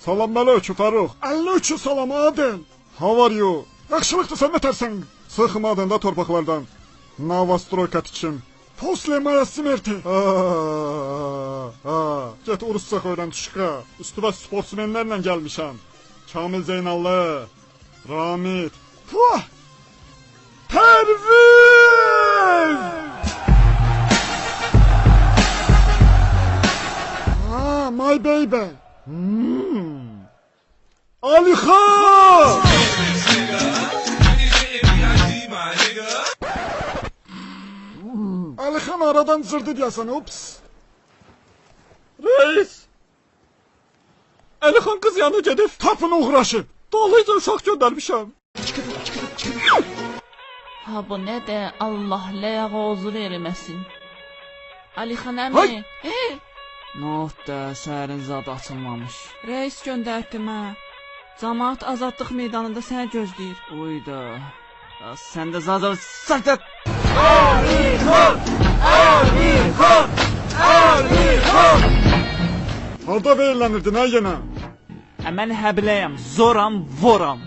Salam aleyküm Faruk. Aleyküm salam Adil. How are you? Yaxşılıqdır, sən nətərsən? Sıxmadın da torpaqlardan. Novostroyka tikim. Posle moya smerti. Get Urusca öyrən düşqa. Üstüvə sportsmenlərlə gəlmişəm. Kamil Zeynallı, Ramit. Puh! Perviz! My baby. Alixan! Alixan aradan zırdı deyəsən, ups. Reis! Alixan qız yanına gedib, tapın uğraşıb. Dalıca uşaq göndərmişəm. Ha bu nədir? Allah ləğə huzur eləməsin. Alixan əmi. Nohda, səhərin zad açılmamış. Reis göndərdi mən. Cəmaət azadlıq meydanında səni gözləyir. Uyda. Sən də zad saktat. Alixan! Alixan! Alixan! Harda verillənirdin ha yenə? Mən həbləyəm, zoram, voram.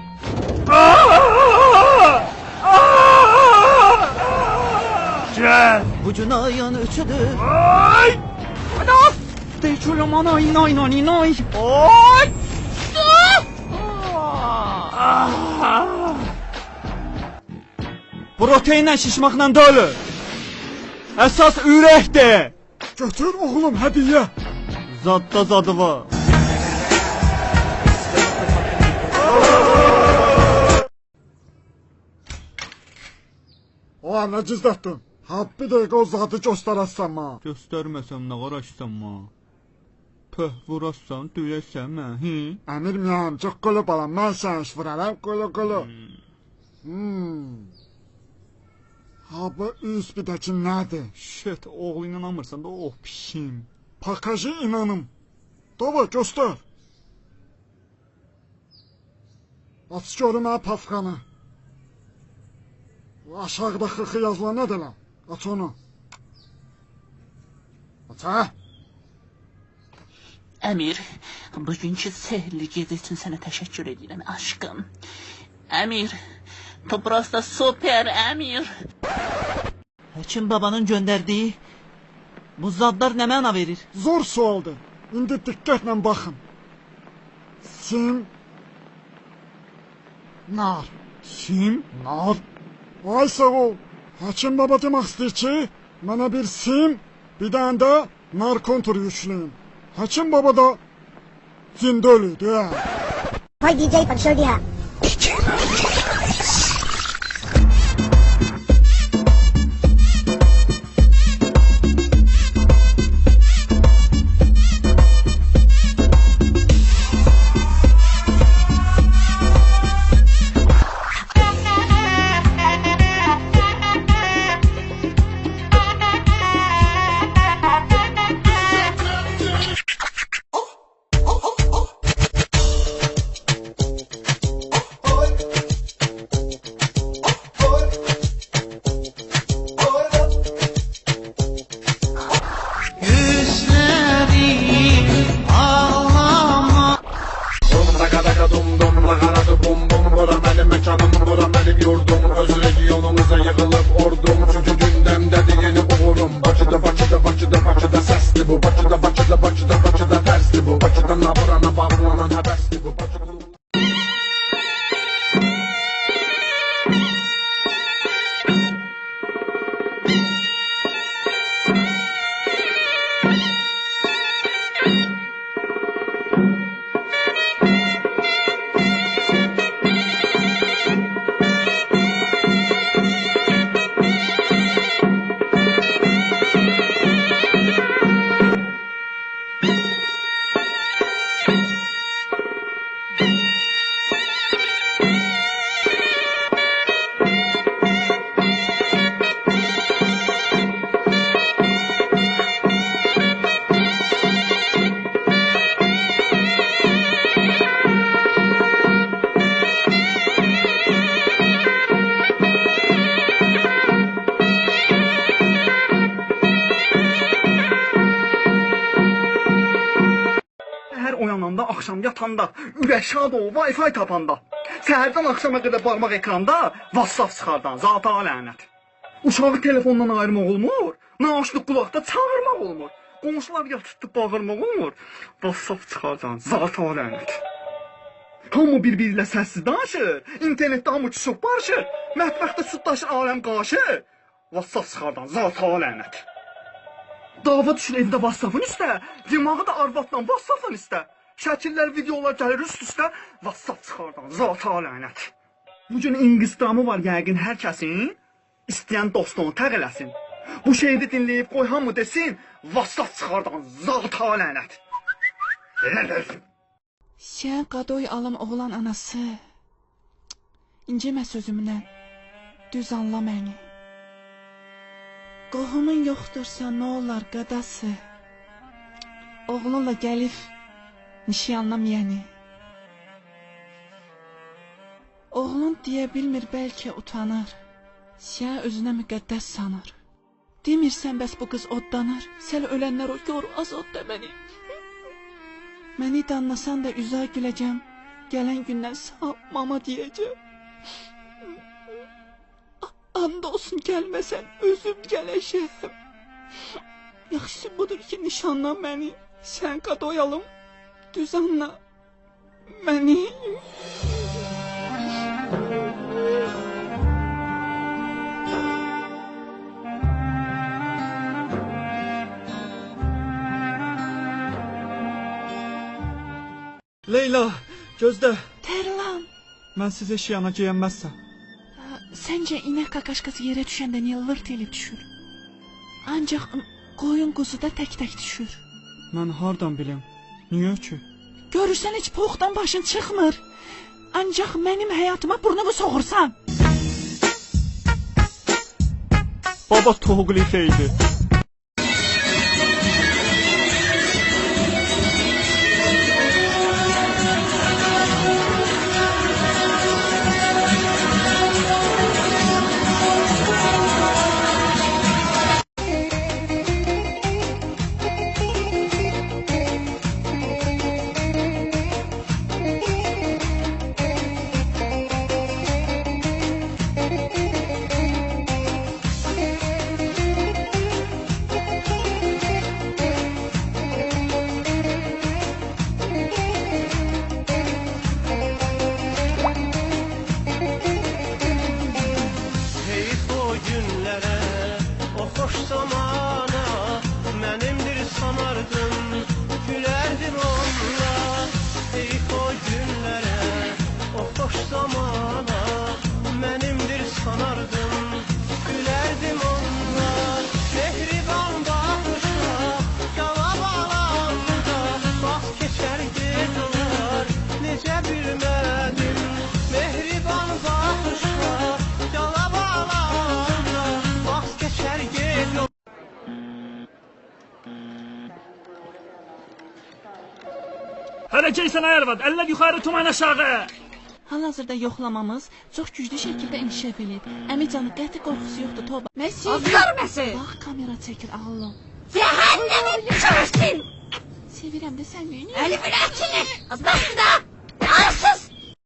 Gəl! Bu gün ayın üçüdür. Ay! Anas! Deyçülüm ana, inay, inay, inay. Ay! Proteinlə şişmaqla dölür. Əsas ürəkdir. Götür oğlum, hədiyə. Zadda zadı var. O, nə cizdatdın? Ha, bir dəqiqə o zadı göstərəsən ma. Göstərməsəm nə qaraşsam ma. Pöh, vurassan, döyəsən mən, hi? Əmir miyam, çox qolu balam, mən sən iş vuraram, qolu. Ha, bu üst bir dəki nədir? Şət, oğlu inanamırsan da, oh pişim. Pakajı inanım. Dava, göstər. Aç görüm ha pafqanı. Aşağıda xırxı yazılan nədir lan? Aç onu. Aç ha? Əmir, bugünkü sehirli gecə üçün sənə təşəkkür edirəm, aşkım. Əmir, tu prosta super, Əmir. Həkim babanın göndərdiyi bu zadlar nə məna verir? Zor sualdır. İndi diqqətlə baxın. Sim. Nar. Sim? Nar. Ay sağ ol. Həkim baba demək istəyir ki, mənə bir sim, bir dənə də nar kontur yükləyim. Həkim baba da cində ölüydü, hə. Thôi DJ Pansur đi hả? Bakıda tərsli bu, Bakıdan naburana bağlanan həbəsli bu, uyuyanda, yatanda, ürək şad ol, Wi-Fi tapanda. Səhərdən axşama qədər barmaq ekranda WhatsApp çıxardan, zata lənət. Uşağı telefondan ayırmaq olmur, naşlı qulaqda çağırmaq olmur. Qonşular yatıbdı bağırmaq olmur, WhatsApp çıxardan, zata lənət. Hamı bir-biri ilə səssiz danışır, internetdə hamı çuşub barışır, mətbəxdə süddaşır, aləm qaşır, WhatsApp çıxardan, zata lənət. Dava düşür evdə WhatsApp'ın üstə, dimağı da arvadla WhatsApp'ın üstə. Şəkillər, videolar gəlir üst-üstə, WhatsApp çıxardan, zata lənət. Bugün Instagram'ı var yəqin hər kəsin, istəyən dostunu təq eləsin. Bu şeyi dinləyib qoy hamı desin, WhatsApp çıxardan, zata lənət. Sən qadoy alım oğlan anası. İncəmə sözümdən, düz anla məni. Qohumun yoxdursa nə olar qadası? Oğlunla gəlib nişanlam yəni. Oğlun deyə bilmir bəlkə utanır. Sən özünə müqəddəs sanır. Demirsən bəs bu qız oddanır. Sən ölənlər o gör azad da məni. Məni danlasan da üzə güləcəm. Gələn gündən sağ mama deyəcəm. And olsun gəlməsən özüm gələcəm. Yaxşısı budur ki nişanlan məni. Sən qadoyalım. Düz anla məni. Leyla, gözdə. Tərlan. Mən sizə şiyana geyənməzsəm. Səncə inək qaqaşqası yerə düşəndə niyə lırt elib düşür? Ancaq qoyun quzu da tək-tək düşür. Mən hardan bilim? Niyə ki? Görürsən heç poxdan başın çıxmır. Ancaq mənim həyatıma burnumu soğursan. Baba toğlifə idi. Hərəkəysən ayarvad, əllər yuxarı, tuman aşağı. Hal-hazırda yoxlamamız çox güclü şəkildə inkişaf edib. Əmicanın qəti qorxusu yoxdur, Toba. Məsi. Görməsi. Bax, kamera çəkir, ağlım. Cəhənnəmin düşərsin. Sevirəm də sən neyini? Əlifin ətini. Az baxdı da.